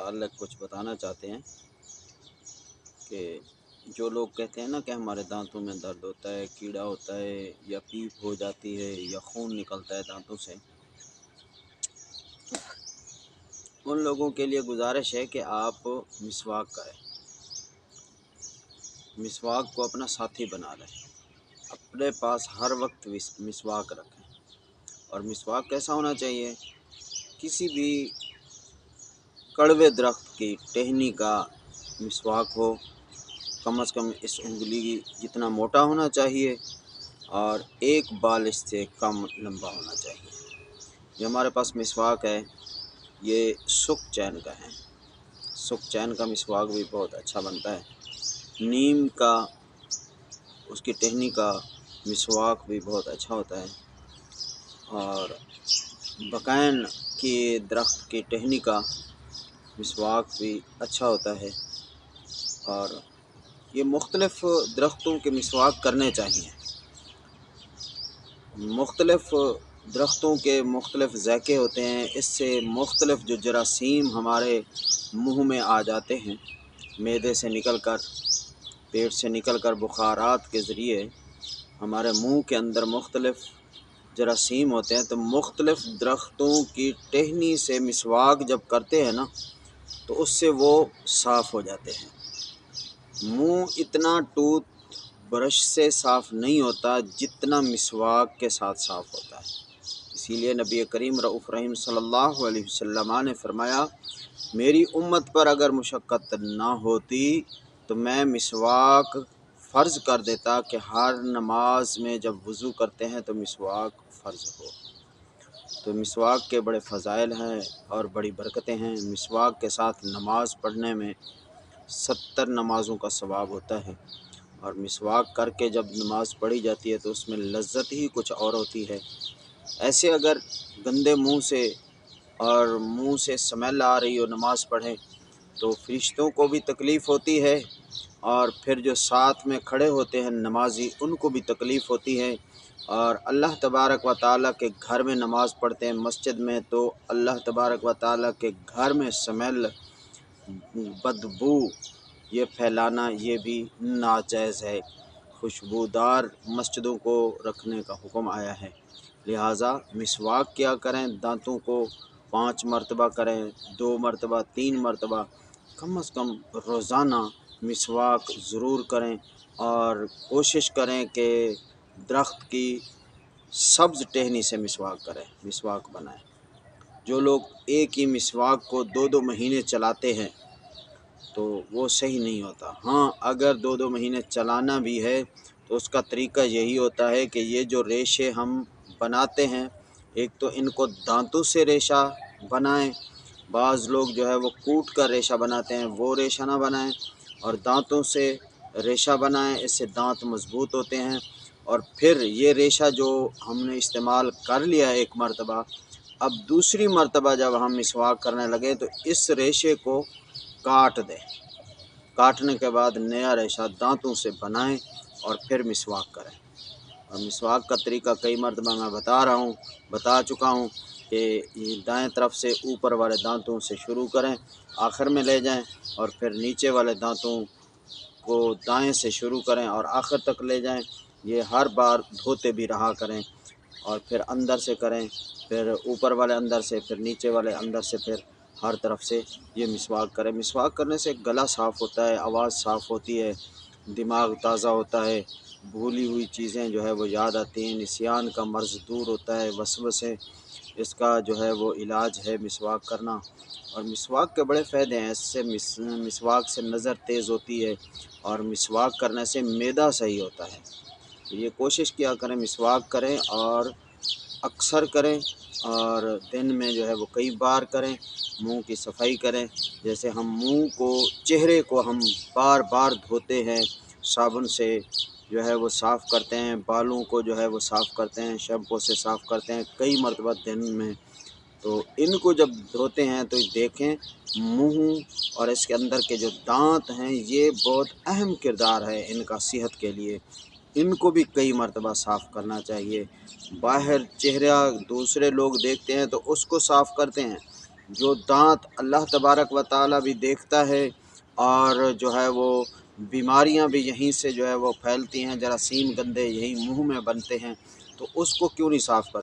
متعلق کچھ بتانا چاہتے ہیں کہ جو لوگ کہتے ہیں نا کہ ہمارے دانتوں میں درد ہوتا ہے، کیڑا ہوتا ہے یا پیپ ہو جاتی ہے یا خون نکلتا ہے دانتوں سے، ان لوگوں کے لیے گزارش ہے کہ آپ مسواک کریں، مسواک کو اپنا ساتھی بنا لیں، اپنے پاس ہر وقت مسواک رکھیں۔ اور مسواک کیسا ہونا چاہیے؟ کسی بھی کڑوے درخت کی ٹہنی کا مسواک ہو، کم از کم اس انگلی جتنا موٹا ہونا چاہیے اور ایک بالش سے کم لمبا ہونا چاہیے۔ جو ہمارے پاس مسواک ہے یہ سکھ چین کا ہے، سکھ چین کا مسواک بھی بہت اچھا بنتا ہے۔ نیم کا اس کی ٹہنی کا مسواک بھی بہت اچھا ہوتا ہے، اور بقین کی درخت کی ٹہنی کا مسواک بھی اچھا ہوتا ہے۔ اور یہ مختلف درختوں کے مسواک کرنے چاہیے۔ مختلف درختوں کے مختلف ذائقے ہوتے ہیں، اس سے مختلف جو جراثیم ہمارے منہ میں آ جاتے ہیں، معدے سے نکل کر، پیٹ سے نکل کر بخارات کے ذریعے ہمارے منہ کے اندر مختلف جراثیم ہوتے ہیں، تو مختلف درختوں کی ٹہنی سے مسواک جب کرتے ہیں نا تو اس سے وہ صاف ہو جاتے ہیں۔ منہ اتنا ٹوتھ برش سے صاف نہیں ہوتا جتنا مسواک کے ساتھ صاف ہوتا ہے۔ اسی لیے نبی کریم رؤوف رحیم صلی اللہ علیہ وسلم نے فرمایا، میری امت پر اگر مشقت نہ ہوتی تو میں مسواک فرض کر دیتا کہ ہر نماز میں جب وضو کرتے ہیں تو مسواک فرض ہو۔ تو مسواک کے بڑے فضائل ہیں اور بڑی برکتیں ہیں۔ مسواک کے ساتھ نماز پڑھنے میں 70 نمازوں کا ثواب ہوتا ہے، اور مسواک کر کے جب نماز پڑھی جاتی ہے تو اس میں لذت ہی کچھ اور ہوتی ہے۔ ایسے اگر گندے منہ سے اور منہ سے سمیل آ رہی ہو نماز پڑھیں تو فرشتوں کو بھی تکلیف ہوتی ہے، اور پھر جو ساتھ میں کھڑے ہوتے ہیں نمازی ان کو بھی تکلیف ہوتی ہے۔ اور اللہ تبارک و تعالیٰ کے گھر میں نماز پڑھتے ہیں مسجد میں، تو اللہ تبارک و تعالیٰ کے گھر میں سمیل، بدبو یہ پھیلانا یہ بھی ناجائز ہے۔ خوشبودار مسجدوں کو رکھنے کا حکم آیا ہے، لہٰذا مسواک کیا کریں، دانتوں کو 5 مرتبہ کریں، 2 مرتبہ، 3 مرتبہ، کم از کم روزانہ مسواک ضرور کریں، اور کوشش کریں کہ درخت کی سبز ٹہنی سے مسواک کریں، مسواک بنائیں۔ جو لوگ ایک ہی مسواک کو 2 مہینے چلاتے ہیں تو وہ صحیح نہیں ہوتا۔ ہاں اگر 2 مہینے چلانا بھی ہے تو اس کا طریقہ یہی ہوتا ہے کہ یہ جو ریشے ہم بناتے ہیں، ایک تو ان کو دانتوں سے ریشہ بنائیں، بعض لوگ جو ہے وہ کوٹ کر ریشہ بناتے ہیں، وہ ریشہ نہ بنائیں، اور دانتوں سے ریشہ بنائیں، اس سے دانت مضبوط ہوتے ہیں۔ اور پھر یہ ریشہ جو ہم نے استعمال کر لیا ایک مرتبہ، اب دوسری مرتبہ جب ہم مسواک کرنے لگے تو اس ریشے کو کاٹ دیں، کاٹنے کے بعد نیا ریشہ دانتوں سے بنائیں اور پھر مسواک کریں۔ اور مسواک کا طریقہ کئی مرتبہ میں بتا چکا ہوں کہ یہ دائیں طرف سے اوپر والے دانتوں سے شروع کریں، آخر میں لے جائیں، اور پھر نیچے والے دانتوں کو دائیں سے شروع کریں اور آخر تک لے جائیں۔ یہ ہر بار دھوتے بھی رہا کریں، اور پھر اندر سے کریں، پھر اوپر والے اندر سے، پھر نیچے والے اندر سے، پھر ہر طرف سے یہ مسواک کریں۔ مسواک کرنے سے گلا صاف ہوتا ہے، آواز صاف ہوتی ہے، دماغ تازہ ہوتا ہے، بھولی ہوئی چیزیں جو ہے وہ یاد آتی ہیں، نسیان کا مرض دور ہوتا ہے، وسوسے اس کا جو ہے وہ علاج ہے مسواک کرنا۔ اور مسواک کے بڑے فائدے ہیں، اس سے مسواک سے نظر تیز ہوتی ہے، اور مسواک کرنے سے معدہ صحیح ہوتا ہے۔ تو یہ کوشش کیا کریں مسواک کریں، اور اکثر کریں، اور دن میں جو ہے وہ کئی بار کریں۔ منہ کی صفائی کریں، جیسے ہم منہ کو، چہرے کو ہم بار بار دھوتے ہیں، صابن سے جو ہے وہ صاف کرتے ہیں، بالوں کو جو ہے وہ صاف کرتے ہیں، شیمپو سے صاف کرتے ہیں کئی مرتبہ دن میں، تو ان کو جب دھوتے ہیں تو دیکھیں منہ اور اس کے اندر کے جو دانت ہیں یہ بہت اہم کردار ہے ان کا صحت کے لیے، ان کو بھی کئی مرتبہ صاف کرنا چاہیے۔ باہر چہرہ دوسرے لوگ دیکھتے ہیں تو اس کو صاف کرتے ہیں، جو دانت اللہ تبارک و تعالی بھی دیکھتا ہے، اور جو ہے وہ بیماریاں بھی یہیں سے جو ہے وہ پھیلتی ہیں، جراثیم گندے یہی منہ میں بنتے ہیں، تو اس کو کیوں نہیں صاف کرتے؟